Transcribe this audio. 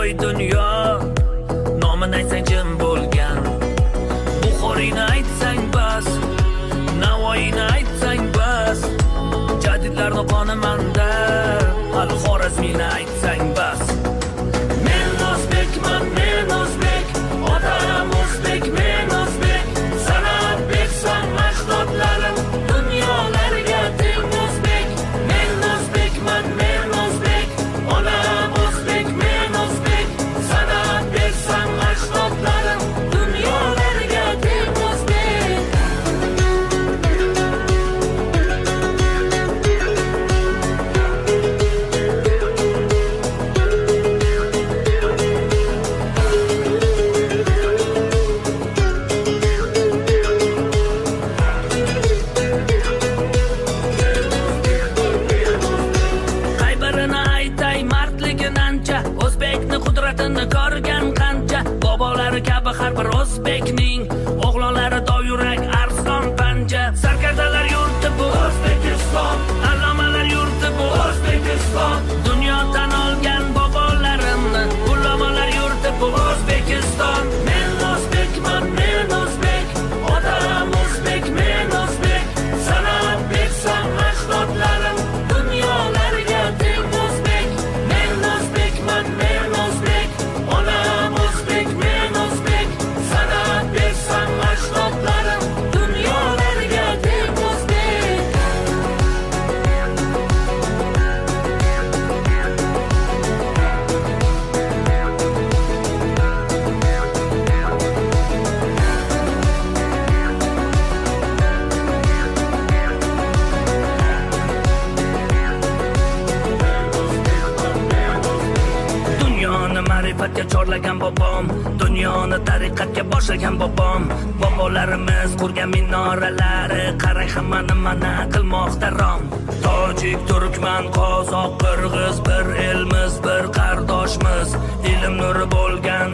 voy dunyo, nomini aytsang jim bo'lgan. Buxoriyni aytsang bas, Navoiyni aytsang bas, jadidlarni qoni manda, hali Xorazmiyni aytsang bas. Men o'zbekman, men o'zbek, otam o'zbek, men o'zbek, san'at bersan ajdodlarim dunyolarga teng o'zbek. Men o'zbekman, men o'zbek, onam o'zbek, men o'zbek, san'at bersan ajdodlarim dunyolarga teng o'zbek. O'zbekni qudratini ko'rgan qancha, bobolari kabi har bir o'zbekning o'g'lonlari dovyurak arslon panja. Sarkardalar yurti bu O'zbekiston, allomalar yurti bu O'zbekiston, dunyo tan olgan bobolarimni ulamolar yurti bu O'zbekiston. Men o'zbekman, men o'zbek, otam o'zbek, men o'zbek, san'at bersam ajdodlarim dunyolarga teng o'zbek. Men o'zbekman, men o'zbek, onam o'zbek, men o'zbek, san'at bersam ajdodlarim dunyolarga teng o'zbek. Dunyoni ma'rifatga chorlagan bobom, dunyoni tariqatga boshlagan bobom, bobolarimiz qurgan minoralari qarang hammani mana qilmoqda rom. Tojik, turkman, qozoq, qirg'iz bir elmiz, bir qardoshmiz, ilm nuri bo'lgan